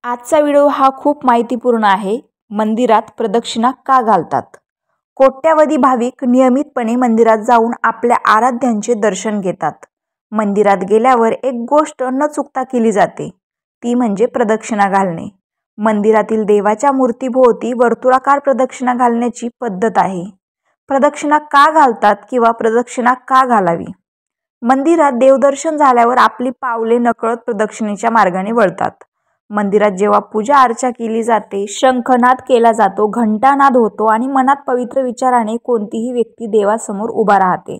आजचा व्हिडिओ हा खूप माहितीपूर्ण आहे। मंदिरात प्रदक्षिणा का घालतात? कोट्यावधी भाविक नियमितपणे मंदिरात जाऊन आपल्या आराध्यांचे दर्शन घेतात। मंदिरात गेल्यावर एक गोष्ट न चुकता केली जाते, ती म्हणजे प्रदक्षिणा घालणे। मंदिरातील देवाच्या मूर्तीभोवती वर्तुळाकार प्रदक्षिणा घालण्याची पद्धत आहे। प्रदक्षिणा का घालतात किंवा प्रदक्षिणा का घालावी? मंदिरात देवदर्शन झाल्यावर आपली पावले नकळत प्रदक्षिणेच्या मार्गाने वळतात। मंदिरात जेव्हा पूजा अर्चा केली जाते, शंखनाद केला जातो, घंटानाद होतो आणि मनात पवित्र विचाराने कोणतीही व्यक्ती देवासमोर उभा राहते,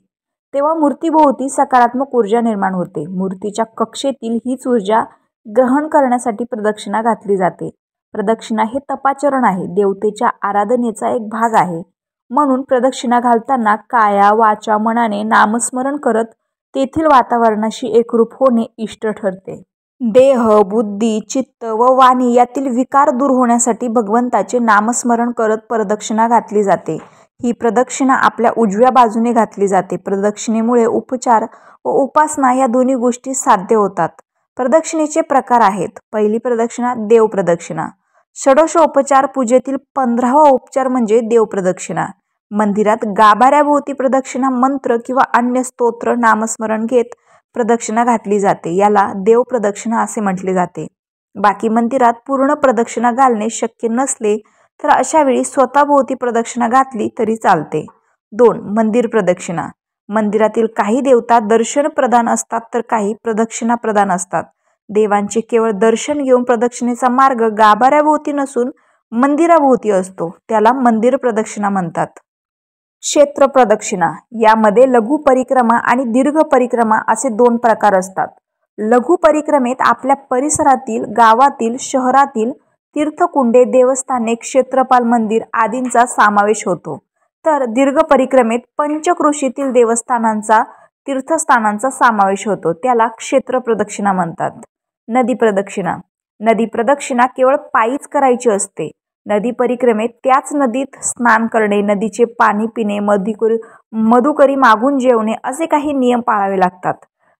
तेव्हा मूर्तीभोवती सकारात्मक ऊर्जा निर्माण होते। मूर्तीच्या कक्षेतील हीच ऊर्जा ग्रहण करण्यासाठी प्रदक्षिणा घातली जाते। प्रदक्षिणा हे तपाचरण आहे, देवतेच्या आराधनेचा एक भाग आहे। म्हणून प्रदक्षिणा घालताना काया वाचा मनाने नामस्मरण करत तेथील वातावरणाशी एकरूप होणे इष्ट ठरते। देह, बुद्धी, चित्त व वाणी यातील विकार दूर होण्यासाठी भगवंताचे नामस्मरण करत प्रदक्षिणा घातली जाते। ही प्रदक्षिणा आपल्या उजव्या बाजूने घातली जाते। प्रदक्षिणेमुळे उपचार व उपासना या दोन्ही गोष्टी साध्य होतात। प्रदक्षिणेचे प्रकार आहेत। पहिली प्रदक्षिणा देवप्रदक्षिणा। षोडशोपचार पूजेतील 15वा उपचार म्हणजे देवप्रदक्षिणा। मंदिरात गाभाऱ्याभोवती प्रदक्षिणा मंत्र किंवा अन्य स्तोत्र नामस्मरण घेत प्रदक्षिणा घातली जाते, याला देवप्रदक्षिणा असे म्हटले जाते। बाकी मंदिरात पूर्ण प्रदक्षिणा घालणे शक्य नसले तर अशा वेळी स्वतःभोवती प्रदक्षिणा घातली तरी चालते। 2. मंदिर प्रदक्षिणा। मंदिरातील काही देवता दर्शन प्रधान असतात तर काही प्रदक्षिणा प्रधान असतात। देवांचे केवळ दर्शन घेऊन प्रदक्षिणेचा मार्ग गाभाऱ्याभोवती नसून मंदिराभोवती असतो, त्याला मंदिर प्रदक्षिणा म्हणतात। क्षेत्र प्रदक्षिणा। यामध्ये लघु परिक्रमा आणि दीर्घ परिक्रमा असे 2 प्रकार असतात। लघु परिक्रमेत आपल्या परिसरातील, गावातील, शहरातील तीर्थकुंडे, देवस्थाने, क्षेत्रपाल मंदिर आदींचा समावेश होतो, तर दीर्घ परिक्रमेत पंचक्रोशीतील देवस्थानांचा, तीर्थस्थानांचा समावेश होतो, त्याला क्षेत्र प्रदक्षिणा म्हणतात। नदी प्रदक्षिणा। नदी प्रदक्षिणा केवळ पायीच करायची असते। नदी परिक्रमेत त्याच नदीत स्नान करणे, नदीचे पाणी पिणे, मधुकरी मागून जेवणे असे काही नियम पाळावे लागतात।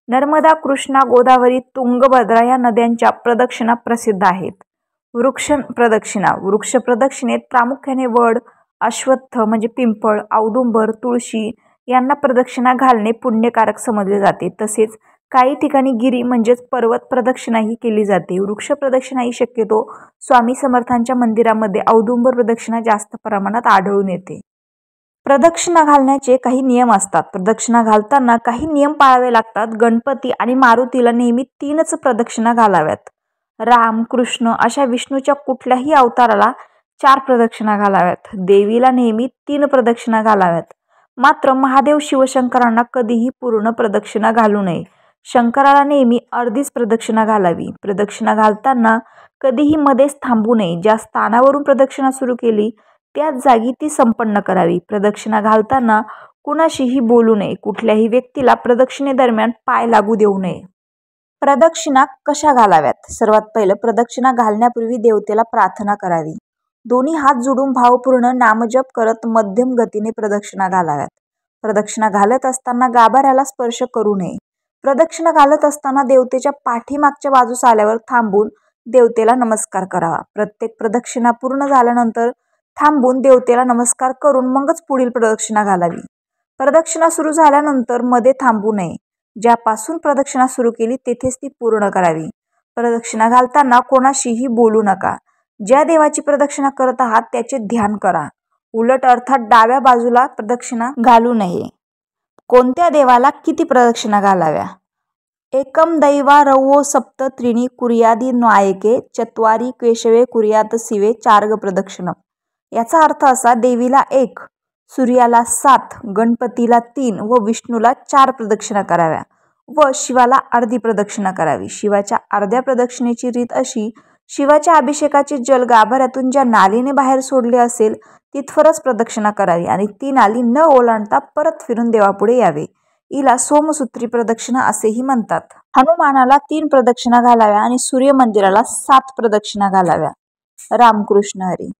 नर्मदा, कृष्णा, गोदावरी, तुंगभद्रा या नद्यांच्या प्रदक्षिणा प्रसिद्ध आहेत। वृक्ष प्रदक्षिणा। वृक्ष प्रदक्षिणेत प्रामुख्याने वड, अश्वत्थ म्हणजे पिंपळ, औदुंबर, तुळशी यांना प्रदक्षिणा घालणे पुण्यकारक समजले जाते। तसेच काही ठिकाणी गिरी म्हणजेच पर्वत प्रदक्षिणाही केली जाते। वृक्ष प्रदक्षिणा ही शक्यतो स्वामी समर्थांच्या मंदिरामध्ये औदुंबर प्रदक्षिणा जास्त प्रमाणात आढळून येते। प्रदक्षिणा घालण्याचे काही नियम असतात। प्रदक्षिणा घालताना काही नियम पाळावे लागतात। गणपती आणि मारुतीला नेहमी 3च प्रदक्षिणा घालाव्यात। राम, कृष्ण अशा विष्णूच्या कुठल्याही अवताराला 4 प्रदक्षिणा घालाव्यात। देवीला नेहमी 3 प्रदक्षिणा घालाव्यात। मात्र महादेव, शिवशंकरांना कधीही पूर्ण प्रदक्षिणा घालू नये। शंकराला नेहमी अर्धीच प्रदक्षिणा घालावी। प्रदक्षिणा घालताना कधीही मध्येच थांबू नये। ज्या स्थानावरून प्रदक्षिणा सुरू केली त्याच जागी ती संपन्न करावी। प्रदक्षिणा घालताना कुणाशीही बोलू नये। कुठल्याही व्यक्तीला प्रदक्षिणेदरम्यान पाय लागू देऊ नये। प्रदक्षिणा कशा घालाव्यात? सर्वात पहिलं, प्रदक्षिणा घालण्यापूर्वी देवतेला प्रार्थना करावी। दोन्ही हात जोडून भावपूर्ण नामजप करत मध्यम गतीने प्रदक्षिणा घालाव्यात। प्रदक्षिणा घालत असताना गाभाऱ्याला स्पर्श करू नये। प्रदक्षिणा घालत असताना देवतेच्या पाठीमागच्या बाजूस आल्यावर थांबून देवतेला नमस्कार करावा। प्रत्येक प्रदक्षिणा पूर्ण झाल्यानंतर थांबून देवतेला नमस्कार करून मगच पुढील प्रदक्षिणा घालावी। प्रदक्षिणा सुरू झाल्यानंतर मध्ये थांबू नये। ज्यापासून प्रदक्षिणा सुरू केली तेथेच ती पूर्ण करावी। प्रदक्षिणा घालताना कोणाशीही बोलू नका। ज्या देवाची प्रदक्षिणा करत आहात त्याचे ध्यान करा। उलट अर्थात डाव्या बाजूला प्रदक्षिणा घालू नये। कोणत्या देवाला किती प्रदक्षिणा घालाव्या? एकम दैवारवो सप्त त्रीणि कुर्यादि नायके चत्वारि केशवे कुर्यात शिवे 4 प्रदक्षिणम। याचा अर्थ असा, देवीला 1, सूर्याला 7, गणपतीला 3 व विष्णूला 4 प्रदक्षिणा कराव्या व शिवाला अर्धी प्रदक्षिणा करावी। शिवाच्या अर्ध्या प्रदक्षिणेची रीत अशी, शिवाच्या अभिषेकाचे जल गाभाऱ्यातून ज्या नालीने बाहेर सोडले असेल तिथवरच प्रदक्षिणा करावी आणि ती नाली न ओलांडता परत फिरून देवापुढे यावे। हिला सोमसूत्री प्रदक्षिणा असेही म्हणतात। हनुमानाला 3 प्रदक्षिणा घालाव्या आणि सूर्य मंदिराला 7 प्रदक्षिणा घालाव्या। रामकृष्ण हरी।